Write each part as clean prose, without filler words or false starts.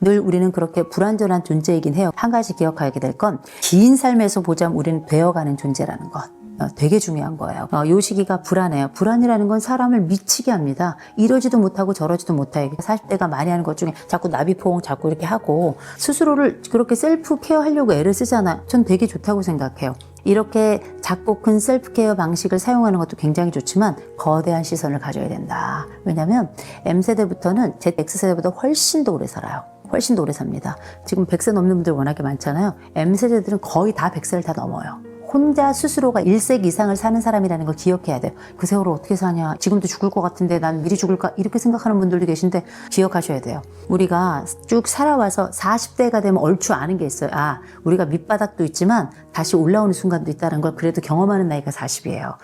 늘 우리는 그렇게 불완전한 존재이긴 해요. 한 가지 기억하게 될 건 긴 삶에서 보자면 우리는 되어가는 존재라는 것. 되게 중요한 거예요. 이 시기가 불안해요. 불안이라는 건 사람을 미치게 합니다. 이러지도 못하고 저러지도 못하게 40대가 많이 하는 것 중에 자꾸 나비포옹 자꾸 이렇게 하고 스스로를 그렇게 셀프 케어하려고 애를 쓰잖아요. 전 되게 좋다고 생각해요. 이렇게 작고 큰 셀프케어 방식을 사용하는 것도 굉장히 좋지만 거대한 시선을 가져야 된다. 왜냐하면 M세대부터는 X세대보다 훨씬 더 오래 살아요. 훨씬 더 오래 삽니다. 지금 100세 넘는 분들 워낙에 많잖아요. M세대들은 거의 다 100세를 다 넘어요. 혼자 스스로가 1세기 이상을 사는 사람이라는 걸 기억해야 돼요. 그 세월을 어떻게 사냐, 지금도 죽을 것 같은데 난 미리 죽을까, 이렇게 생각하는 분들도 계신데 기억하셔야 돼요. 우리가 쭉 살아와서 40대가 되면 얼추 아는 게 있어요. 우리가 밑바닥도 있지만 다시 올라오는 순간도 있다는 걸 그래도 경험하는 나이가 40이에요.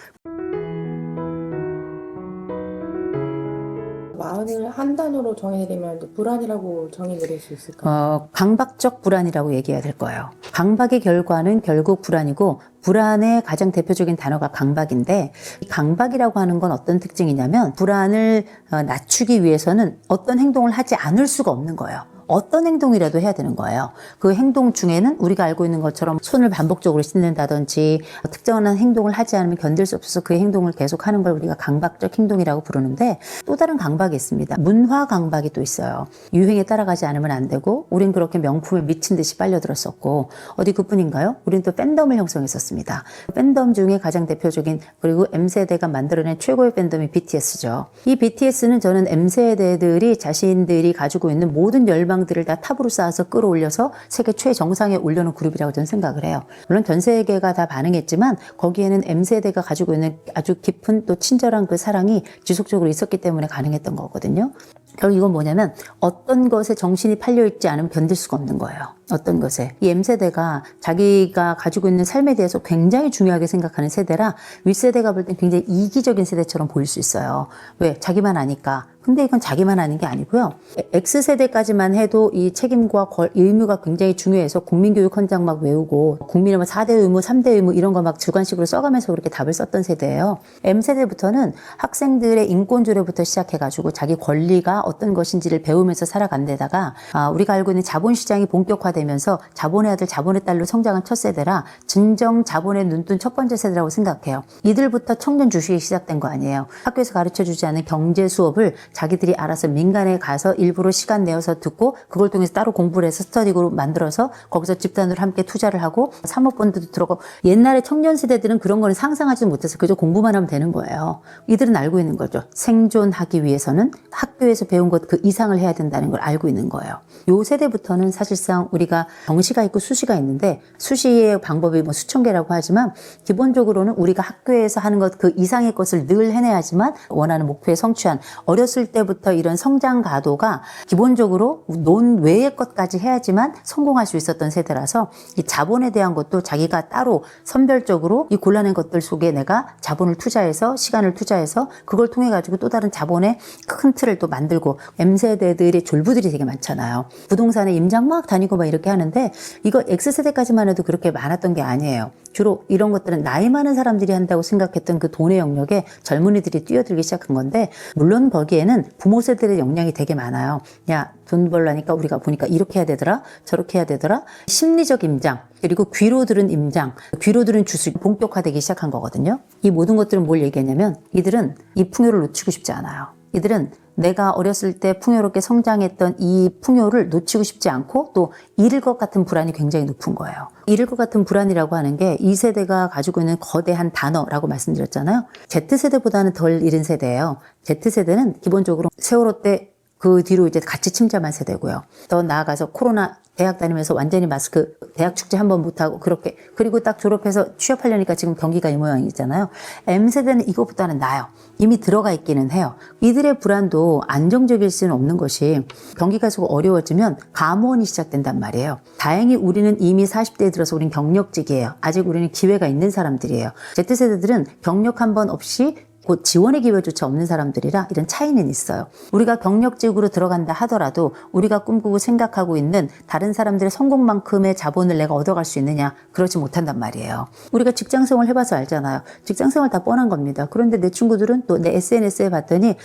마흔을 한 단어로 정의내리면 불안이라고 정의내릴 수 있을까요? 강박적 불안이라고 얘기해야 될 거예요. 강박의 결과는 결국 불안이고, 불안의 가장 대표적인 단어가 강박인데, 강박이라고 하는 건 어떤 특징이냐면 불안을 낮추기 위해서는 어떤 행동을 하지 않을 수가 없는 거예요. 어떤 행동이라도 해야 되는 거예요. 그 행동 중에는 우리가 알고 있는 것처럼 손을 반복적으로 씻는다든지 특정한 행동을 하지 않으면 견딜 수 없어서 그 행동을 계속하는 걸 우리가 강박적 행동이라고 부르는데, 또 다른 강박이 있습니다. 문화 강박이 또 있어요. 유행에 따라가지 않으면 안 되고, 우린 그렇게 명품에 미친 듯이 빨려들었었고, 어디 그뿐인가요? 우린 또 팬덤을 형성했었습니다. 팬덤 중에 가장 대표적인, 그리고 M세대가 만들어낸 최고의 팬덤이 BTS죠. 이 BTS는 저는 M세대들이 자신들이 가지고 있는 모든 열망들을 다 탑으로 쌓아서 끌어올려서 세계 최정상에 올려놓은 그룹이라고 저는 생각을 해요. 물론 전 세계가 다 반응했지만 거기에는 M세대가 가지고 있는 아주 깊은 또 친절한 그 사랑이 지속적으로 있었기 때문에 가능했던 거거든요. 결국 이건 뭐냐면 어떤 것에 정신이 팔려있지 않으면 견딜 수가 없는 거예요. 어떤 것에. 이 M세대가 자기가 가지고 있는 삶에 대해서 굉장히 중요하게 생각하는 세대라 윗세대가 볼 땐 굉장히 이기적인 세대처럼 보일 수 있어요. 왜? 자기만 아니까. 근데 이건 자기만 아는 게 아니고요. X세대까지만 해도 이 책임과 의무가 굉장히 중요해서 국민교육 헌장 막 외우고 국민의 4대 의무, 3대 의무 이런 거 막 주관식으로 써가면서 그렇게 답을 썼던 세대예요. M세대부터는 학생들의 인권조례부터 시작해가지고 자기 권리가 어떤 것인지를 배우면서 살아간 데다가 우리가 알고 있는 자본시장이 본격화되면서 자본의 아들, 자본의 딸로 성장한 첫 세대라 진정 자본의 눈뜬 첫 번째 세대라고 생각해요. 이들부터 청년 주식이 시작된 거 아니에요. 학교에서 가르쳐주지 않은 경제 수업을 자기들이 알아서 민간에 가서 일부러 시간 내어서 듣고 그걸 통해서 따로 공부를 해서 스터디그룹 만들어서 거기서 집단으로 함께 투자를 하고 사모펀드도 들어가고, 옛날에 청년 세대들은 그런 거는 상상하지도 못해서 그저 공부만 하면 되는 거예요. 이들은 알고 있는 거죠. 생존하기 위해서는 학교에서 배운 것 그 이상을 해야 된다는 걸 알고 있는 거예요. 요 세대부터는 사실상 우리가 정시가 있고 수시가 있는데 수시의 방법이 뭐 수천 개라고 하지만 기본적으로는 우리가 학교에서 하는 것 그 이상의 것을 늘 해내야지만 원하는 목표에 성취한, 어렸을 때부터 이런 성장 가도가 기본적으로 논 외의 것까지 해야지만 성공할 수 있었던 세대라서 이 자본에 대한 것도 자기가 따로 선별적으로 이 곤란한 것들 속에 내가 자본을 투자해서 시간을 투자해서 그걸 통해 가지고 또 다른 자본의 큰 틀을 또 만들고, M세대들의 졸부들이 되게 많잖아요. 부동산에 임장 막 다니고 막 이렇게 하는데 이거 X세대까지만 해도 그렇게 많았던 게 아니에요. 주로 이런 것들은 나이 많은 사람들이 한다고 생각했던 그 돈의 영역에 젊은이들이 뛰어들기 시작한 건데, 물론 거기에는 부모 세대의 영향이 되게 많아요. 야, 돈 벌라니까 우리가 보니까 이렇게 해야 되더라, 저렇게 해야 되더라. 심리적 임장, 그리고 귀로 들은 임장, 귀로 들은 주술 본격화되기 시작한 거거든요. 이 모든 것들은 뭘 얘기하냐면 이들은 이 풍요를 놓치고 싶지 않아요. 이들은 내가 어렸을 때 풍요롭게 성장했던 이 풍요를 놓치고 싶지 않고 또 잃을 것 같은 불안이 굉장히 높은 거예요. 잃을 것 같은 불안이라고 하는 게 이 세대가 가지고 있는 거대한 단어라고 말씀드렸잖아요. Z세대보다는 덜 잃은 세대예요. Z세대는 기본적으로 세월호 때 그 뒤로 이제 같이 침잠한 세대고요. 더 나아가서 코로나 대학 다니면서 완전히 마스크, 대학 축제 한번 못하고 그렇게, 그리고 딱 졸업해서 취업하려니까 지금 경기가 이 모양이잖아요. M세대는 이것보다는 나아요. 이미 들어가 있기는 해요. 이들의 불안도 안정적일 수는 없는 것이, 경기가 계속 어려워지면 감원이 시작된단 말이에요. 다행히 우리는 이미 40대에 들어서 우린 경력직이에요. 아직 우리는 기회가 있는 사람들이에요. Z세대들은 경력 한 번 없이 곧 지원의 기회조차 없는 사람들이라 이런 차이는 있어요. 우리가 경력직으로 들어간다 하더라도 우리가 꿈꾸고 생각하고 있는 다른 사람들의 성공만큼의 자본을 내가 얻어갈 수 있느냐? 그렇지 못한단 말이에요. 우리가 직장생활 해봐서 알잖아요. 직장생활 다 뻔한 겁니다. 그런데 내 친구들은 또 내 SNS에 봤더니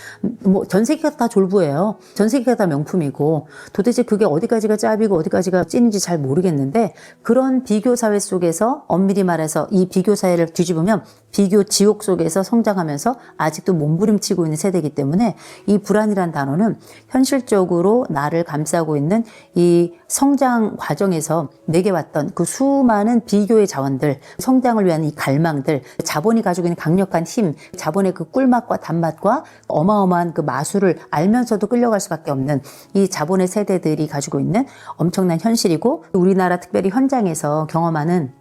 뭐 전 세계가 다 졸부예요. 전 세계가 다 명품이고 도대체 그게 어디까지가 짭이고 어디까지가 찐인지 잘 모르겠는데 그런 비교 사회 속에서 엄밀히 말해서 이 비교 사회를 뒤집으면 비교 지옥 속에서 성장하면서 아직도 몸부림치고 있는 세대이기 때문에 이 불안이란 단어는 현실적으로 나를 감싸고 있는 이 성장 과정에서 내게 왔던 그 수많은 비교의 자원들, 성장을 위한 이 갈망들, 자본이 가지고 있는 강력한 힘, 자본의 그 꿀맛과 단맛과 어마어마한 그 마술을 알면서도 끌려갈 수밖에 없는 이 자본의 세대들이 가지고 있는 엄청난 현실이고 우리나라 특별히 현장에서 경험하는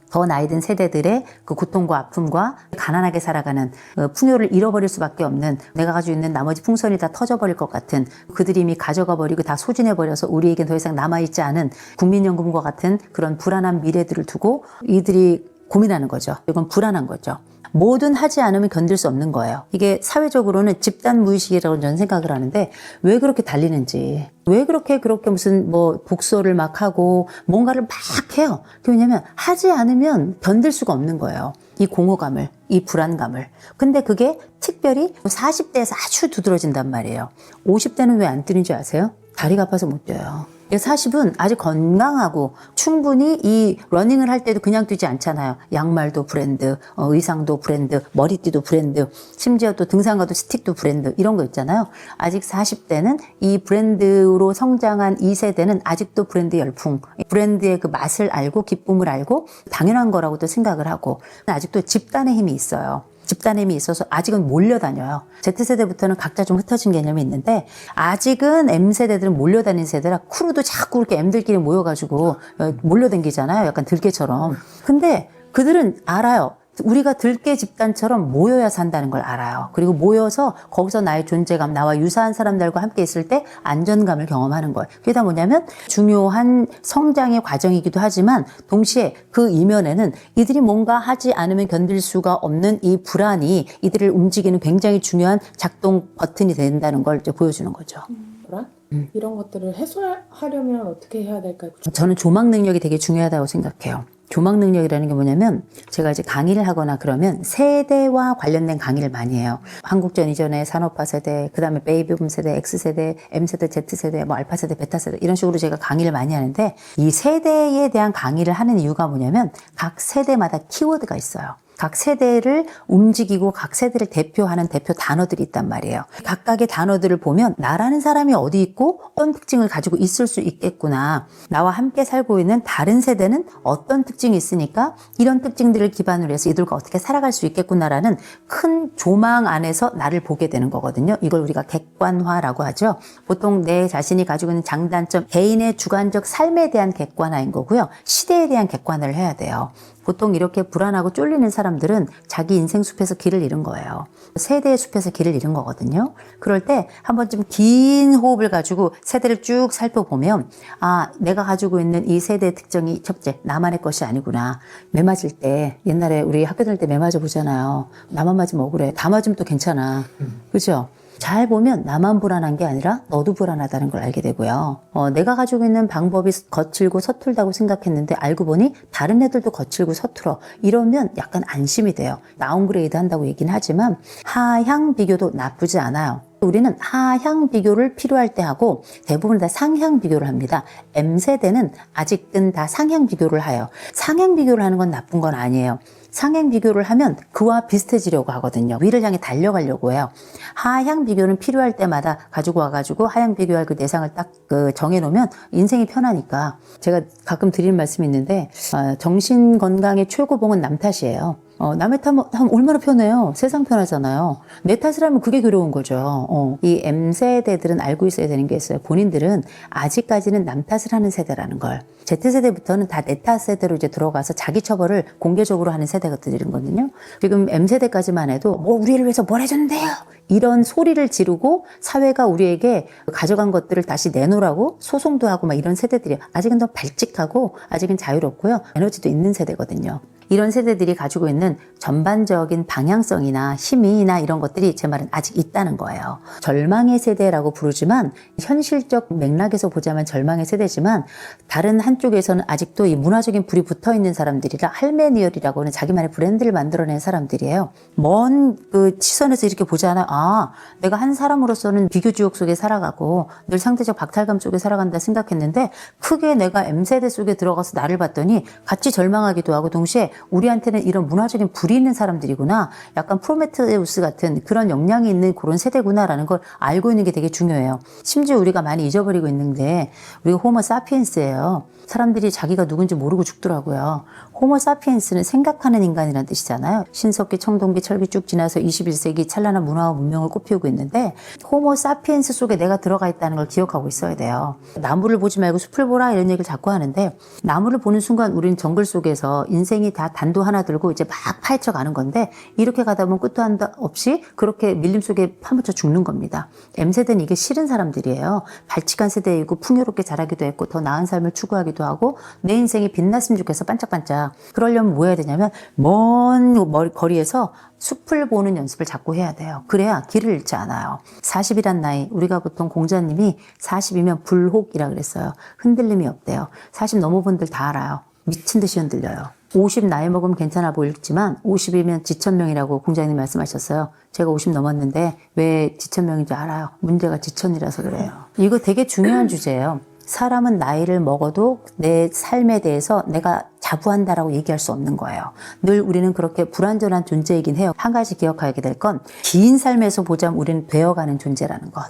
더 나이 든 세대들의 그 고통과 아픔과 가난하게 살아가는 풍요를 잃어버릴 수밖에 없는 내가 가지고 있는 나머지 풍선이 다 터져버릴 것 같은 그들이 이미 가져가 버리고 다 소진해버려서 우리에겐 더 이상 남아있지 않은 국민연금과 같은 그런 불안한 미래들을 두고 이들이 고민하는 거죠. 이건 불안한 거죠. 뭐든 하지 않으면 견딜 수 없는 거예요. 이게 사회적으로는 집단 무의식이라고 저는 생각을 하는데 왜 그렇게 달리는지 왜 그렇게 무슨 뭐 독서를 막 하고 뭔가를 막 해요. 왜냐면 하지 않으면 견딜 수가 없는 거예요. 이 공허감을, 이 불안감을. 근데 그게 특별히 40대에서 아주 두드러진단 말이에요. 50대는 왜 안 뛰는지 아세요? 다리가 아파서 못 뛰어요. 40은 아직 건강하고 충분히 이 러닝을 할 때도 그냥 뛰지 않잖아요. 양말도 브랜드, 의상도 브랜드, 머리띠도 브랜드, 심지어 또 등산 가도 스틱도 브랜드 이런 거 있잖아요. 아직 40대는 이 브랜드로 성장한 이 세대는 아직도 브랜드 열풍, 브랜드의 그 맛을 알고 기쁨을 알고 당연한 거라고도 생각을 하고 아직도 집단의 힘이 있어요. 집단의 힘이 있어서 아직은 몰려다녀요. Z세대부터는 각자 좀 흩어진 개념이 있는데 아직은 M세대들은 몰려다니는 세대라 크루도 자꾸 이렇게 M들끼리 모여가지고 몰려다니잖아요. 약간 들개처럼. 근데 그들은 알아요. 우리가 들깨 집단처럼 모여야 산다는 걸 알아요. 그리고 모여서 거기서 나의 존재감, 나와 유사한 사람들과 함께 있을 때 안전감을 경험하는 거예요. 그게 다 뭐냐면 중요한 성장의 과정이기도 하지만 동시에 그 이면에는 이들이 뭔가 하지 않으면 견딜 수가 없는 이 불안이 이들을 움직이는 굉장히 중요한 작동 버튼이 된다는 걸 이제 보여주는 거죠. 불안? 이런 것들을 해소하려면 어떻게 해야 될까요? 저는 조망 능력이 되게 중요하다고 생각해요. 조망 능력이라는 게 뭐냐면 제가 이제 강의를 하거나 그러면 세대와 관련된 강의를 많이 해요. 한국전 이전의 산업화 세대, 그 다음에 베이비붐 세대, X세대, M세대, Z세대, 뭐 알파세대, 베타세대 이런 식으로 제가 강의를 많이 하는데 이 세대에 대한 강의를 하는 이유가 뭐냐면 각 세대마다 키워드가 있어요. 각 세대를 움직이고 각 세대를 대표하는 대표 단어들이 있단 말이에요. 각각의 단어들을 보면 나라는 사람이 어디 있고 어떤 특징을 가지고 있을 수 있겠구나. 나와 함께 살고 있는 다른 세대는 어떤 특징이 있으니까 이런 특징들을 기반으로 해서 이들과 어떻게 살아갈 수 있겠구나라는 큰 조망 안에서 나를 보게 되는 거거든요. 이걸 우리가 객관화라고 하죠. 보통 내 자신이 가지고 있는 장단점, 개인의 주관적 삶에 대한 객관화인 거고요. 시대에 대한 객관화를 해야 돼요. 보통 이렇게 불안하고 쫄리는 사람들은 자기 인생 숲에서 길을 잃은 거예요. 세대의 숲에서 길을 잃은 거거든요. 그럴 때 한 번쯤 긴 호흡을 가지고 세대를 쭉 살펴보면 아, 내가 가지고 있는 이 세대의 특징이 첫째, 나만의 것이 아니구나. 매 맞을 때 옛날에 우리 학교 다닐 때 매 맞아 보잖아요. 나만 맞으면 억울해. 다 맞으면 또 괜찮아. 그죠? 잘 보면 나만 불안한 게 아니라 너도 불안하다는 걸 알게 되고요. 내가 가지고 있는 방법이 거칠고 서툴다고 생각했는데 알고 보니 다른 애들도 거칠고 서툴어. 이러면 약간 안심이 돼요. 다운그레이드 한다고 얘기는 하지만 하향 비교도 나쁘지 않아요. 우리는 하향 비교를 필요할 때 하고 대부분 다 상향 비교를 합니다. M세대는 아직은 다 상향 비교를 해요. 상향 비교를 하는 건 나쁜 건 아니에요. 상향 비교를 하면 그와 비슷해지려고 하거든요. 위를 향해 달려가려고 해요. 하향 비교는 필요할 때마다 가지고 와가지고 하향 비교할 그 대상을 딱 정해놓으면 인생이 편하니까. 제가 가끔 드리는 말씀이 있는데 정신 건강의 최고봉은 남 탓이에요. 남의 탓하면 얼마나 편해요. 세상 편하잖아요. 내 탓을 하면 그게 괴로운 거죠. 이 M세대들은 알고 있어야 되는 게 있어요. 본인들은 아직까지는 남 탓을 하는 세대라는 걸. Z세대부터는 다 내 탓 세대로 이제 들어가서 자기 처벌을 공개적으로 하는 세대거든요. 지금 M세대까지만 해도 우리를 위해서 뭘 해줬는데요. 이런 소리를 지르고 사회가 우리에게 가져간 것들을 다시 내놓으라고 소송도 하고 막 이런 세대들이에요. 아직은 더 발칙하고 아직은 자유롭고요. 에너지도 있는 세대거든요. 이런 세대들이 가지고 있는 전반적인 방향성이나 힘이나 이런 것들이 제 말은 아직 있다는 거예요. 절망의 세대라고 부르지만 현실적 맥락에서 보자면 절망의 세대지만 다른 한쪽에서는 아직도 이 문화적인 불이 붙어 있는 사람들이라 할메니얼이라고 하는 자기만의 브랜드를 만들어낸 사람들이에요. 먼 그 시선에서 이렇게 보잖아요. 아, 내가 한 사람으로서는 비교지옥 속에 살아가고 늘 상대적 박탈감 속에 살아간다 생각했는데 크게 내가 M세대 속에 들어가서 나를 봤더니 같이 절망하기도 하고 동시에 우리한테는 이런 문화적인 불이 있는 사람들이구나. 약간 프로메테우스 같은 그런 역량이 있는 그런 세대구나라는 걸 알고 있는 게 되게 중요해요. 심지어 우리가 많이 잊어버리고 있는데 우리가 호모 사피엔스예요. 사람들이 자기가 누군지 모르고 죽더라고요. 호모 사피엔스는 생각하는 인간이라는 뜻이잖아요. 신석기, 청동기, 철기 쭉 지나서 21세기 찬란한 문화와 문명을 꽃피우고 있는데 호모 사피엔스 속에 내가 들어가 있다는 걸 기억하고 있어야 돼요. 나무를 보지 말고 숲을 보라 이런 얘기를 자꾸 하는데 나무를 보는 순간 우리는 정글 속에서 인생이 다 단도 하나 들고 이제 막 파헤쳐 가는 건데 이렇게 가다 보면 끝도 한도 없이 그렇게 밀림 속에 파묻혀 죽는 겁니다. M세대는 이게 싫은 사람들이에요. 발칙한 세대이고 풍요롭게 자라기도 했고 더 나은 삶을 추구하기도 하고 내 인생이 빛났으면 좋겠어 반짝반짝. 그러려면 뭐 해야 되냐면 먼 거리에서 숲을 보는 연습을 자꾸 해야 돼요. 그래야 길을 잃지 않아요. 40이란 나이, 우리가 보통 공자님이 40이면 불혹이라 그랬어요. 흔들림이 없대요. 40 넘은 분들 다 알아요. 미친 듯이 흔들려요. 50 나이 먹으면 괜찮아 보이지만 50이면 지천명이라고 공자님 말씀하셨어요. 제가 50 넘었는데 왜 지천명인지 알아요. 문제가 지천이라서 그래요. 이거 되게 중요한 주제예요. 사람은 나이를 먹어도 내 삶에 대해서 내가 자부한다라고 얘기할 수 없는 거예요. 늘 우리는 그렇게 불완전한 존재이긴 해요. 한 가지 기억하게 될 건 긴 삶에서 보자면 우리는 되어가는 존재라는 것.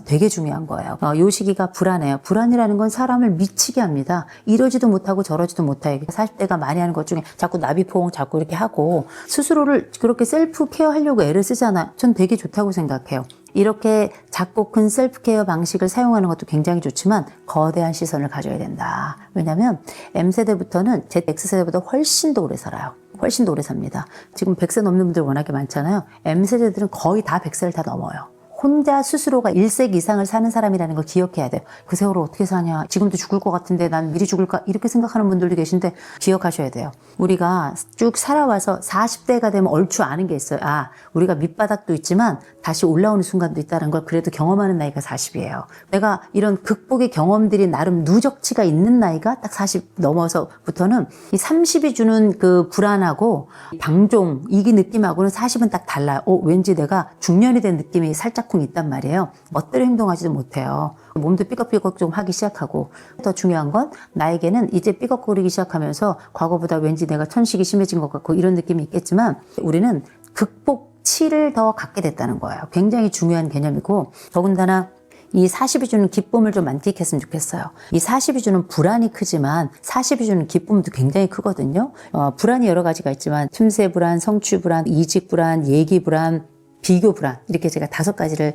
되게 중요한 거예요. 요 시기가 불안해요. 불안이라는 건 사람을 미치게 합니다. 이러지도 못하고 저러지도 못하게 40대가 많이 하는 것 중에 자꾸 나비포옹 자꾸 이렇게 하고 스스로를 그렇게 셀프 케어하려고 애를 쓰잖아요. 전 되게 좋다고 생각해요. 이렇게 작고 큰 셀프케어 방식을 사용하는 것도 굉장히 좋지만 거대한 시선을 가져야 된다. 왜냐하면 M세대부터는 X세대보다 훨씬 더 오래 살아요. 훨씬 더 오래 삽니다. 지금 100세 넘는 분들 워낙에 많잖아요. M세대들은 거의 다 100세를 다 넘어요. 혼자 스스로가 1세기 이상을 사는 사람이라는 걸 기억해야 돼요. 그 세월을 어떻게 사냐. 지금도 죽을 것 같은데 난 미리 죽을까. 이렇게 생각하는 분들도 계신데 기억하셔야 돼요. 우리가 쭉 살아와서 40대가 되면 얼추 아는 게 있어요. 아, 우리가 밑바닥도 있지만 다시 올라오는 순간도 있다는 걸 그래도 경험하는 나이가 40이에요. 내가 이런 극복의 경험들이 나름 누적치가 있는 나이가 딱 40 넘어서부터는 이 30이 주는 그 불안하고 방종, 이기 느낌하고는 40은 딱 달라요. 왠지 내가 중년이 된 느낌이 살짝 있단 말이에요. 멋대로 행동하지도 못해요. 몸도 삐걱삐걱 좀 하기 시작하고 더 중요한 건 나에게는 이제 삐걱거리기 시작하면서 과거보다 왠지 내가 천식이 심해진 것 같고 이런 느낌이 있겠지만 우리는 극복치를 더 갖게 됐다는 거예요. 굉장히 중요한 개념이고 더군다나 이 40이 주는 기쁨을 좀 만끽했으면 좋겠어요. 이 40이 주는 불안이 크지만 40이 주는 기쁨도 굉장히 크거든요. 불안이 여러 가지가 있지만 틈새 불안, 성취 불안, 이직 불안, 얘기 불안, 비교 불안 이렇게 제가 5가지를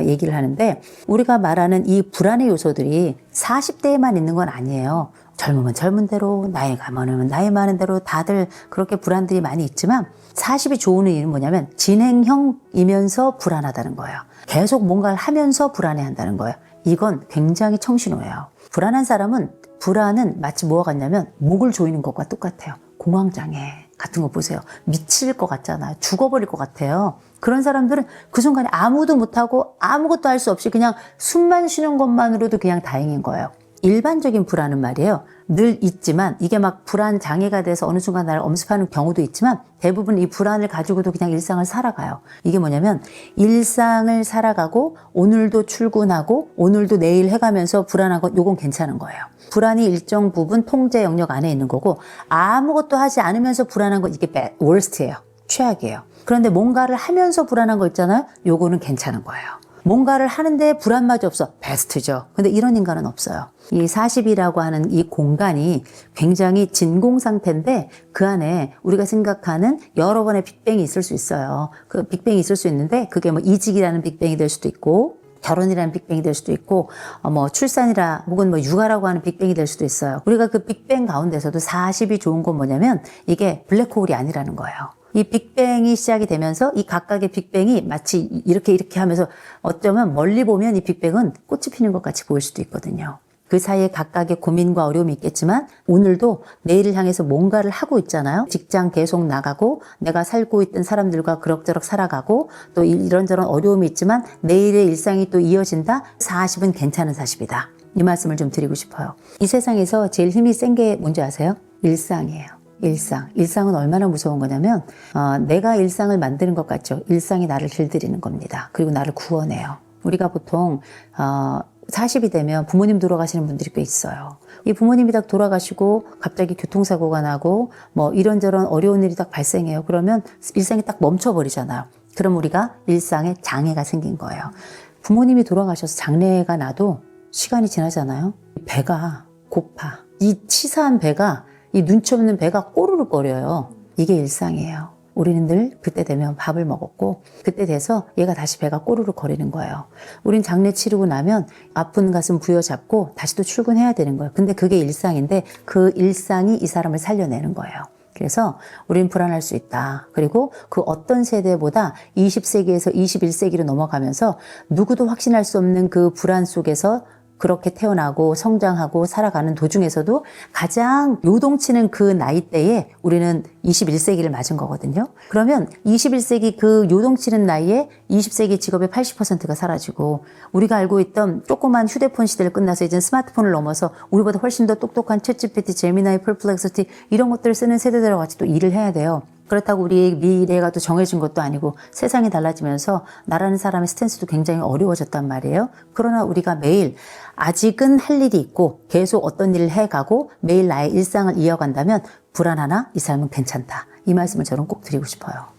얘기를 하는데 우리가 말하는 이 불안의 요소들이 40대에만 있는 건 아니에요. 젊으면 젊은 대로 나이가 많으면 나이 많은 대로 다들 그렇게 불안들이 많이 있지만 40이 좋은 이유는 뭐냐면 진행형이면서 불안하다는 거예요. 계속 뭔가를 하면서 불안해한다는 거예요. 이건 굉장히 청신호예요. 불안한 사람은 불안은 마치 뭐와 같냐면 목을 조이는 것과 똑같아요. 공황장애 같은 거 보세요. 미칠 것 같잖아요. 죽어버릴 것 같아요. 그런 사람들은 그 순간에 아무도 못하고 아무것도 할 수 없이 그냥 숨만 쉬는 것만으로도 그냥 다행인 거예요. 일반적인 불안은 말이에요. 늘 있지만 이게 막 불안 장애가 돼서 어느 순간 나를 엄습하는 경우도 있지만 대부분 이 불안을 가지고도 그냥 일상을 살아가요. 이게 뭐냐면 일상을 살아가고 오늘도 출근하고 오늘도 내일 해가면서 불안한 건 요건 괜찮은 거예요. 불안이 일정 부분 통제 영역 안에 있는 거고 아무것도 하지 않으면서 불안한 건 이게 worst예요. 최악이에요. 그런데 뭔가를 하면서 불안한 거 있잖아요. 요거는 괜찮은 거예요. 뭔가를 하는데 불안마저 없어. 베스트죠. 근데 이런 인간은 없어요. 이 40이라고 하는 이 공간이 굉장히 진공 상태인데 그 안에 우리가 생각하는 여러 번의 빅뱅이 있을 수 있어요. 그 빅뱅이 있을 수 있는데 그게 뭐 이직이라는 빅뱅이 될 수도 있고 결혼이라는 빅뱅이 될 수도 있고 뭐 출산이라 혹은 뭐 육아라고 하는 빅뱅이 될 수도 있어요. 우리가 그 빅뱅 가운데서도 40이 좋은 건 뭐냐면 이게 블랙홀이 아니라는 거예요. 이 빅뱅이 시작이 되면서 이 각각의 빅뱅이 마치 이렇게 하면서 어쩌면 멀리 보면 이 빅뱅은 꽃이 피는 것 같이 보일 수도 있거든요. 그 사이에 각각의 고민과 어려움이 있겠지만 오늘도 내일을 향해서 뭔가를 하고 있잖아요. 직장 계속 나가고 내가 살고 있던 사람들과 그럭저럭 살아가고 또 이런저런 어려움이 있지만 내일의 일상이 또 이어진다. 40은 괜찮은 40이다. 이 말씀을 좀 드리고 싶어요. 이 세상에서 제일 힘이 센 게 뭔지 아세요? 일상이에요. 일상. 일상은 얼마나 무서운 거냐면 내가 일상을 만드는 것 같죠. 일상이 나를 길들이는 겁니다. 그리고 나를 구원해요. 우리가 보통 40이 되면 부모님 돌아가시는 분들이 꽤 있어요. 이 부모님이 딱 돌아가시고 갑자기 교통사고가 나고 뭐 이런저런 어려운 일이 딱 발생해요. 그러면 일상이 딱 멈춰버리잖아요. 그럼 우리가 일상에 장애가 생긴 거예요. 부모님이 돌아가셔서 장애가 나도 시간이 지나잖아요. 배가 고파. 이 치사한 배가, 이 눈치 없는 배가 꼬르륵 거려요. 이게 일상이에요. 우리는 늘 그때 되면 밥을 먹었고 그때 돼서 얘가 다시 배가 꼬르륵 거리는 거예요. 우린 장례 치르고 나면 아픈 가슴 부여잡고 다시 또 출근해야 되는 거예요. 근데 그게 일상인데 그 일상이 이 사람을 살려내는 거예요. 그래서 우린 불안할 수 있다. 그리고 그 어떤 세대보다 20세기에서 21세기로 넘어가면서 누구도 확신할 수 없는 그 불안 속에서 그렇게 태어나고 성장하고 살아가는 도중에서도 가장 요동치는 그 나이대에 우리는 21세기를 맞은 거거든요. 그러면 21세기 그 요동치는 나이에 20세기 직업의 80%가 사라지고 우리가 알고 있던 조그만 휴대폰 시대를 끝나서 이제 스마트폰을 넘어서 우리보다 훨씬 더 똑똑한 챗GPT, 제미나이, 퍼플렉시티 이런 것들을 쓰는 세대들과 같이 또 일을 해야 돼요. 그렇다고 우리의 미래가 또 정해진 것도 아니고 세상이 달라지면서 나라는 사람의 스탠스도 굉장히 어려워졌단 말이에요. 그러나 우리가 매일 아직은 할 일이 있고 계속 어떤 일을 해가고 매일 나의 일상을 이어간다면 불안하나 이 삶은 괜찮다. 이 말씀을 저는 꼭 드리고 싶어요.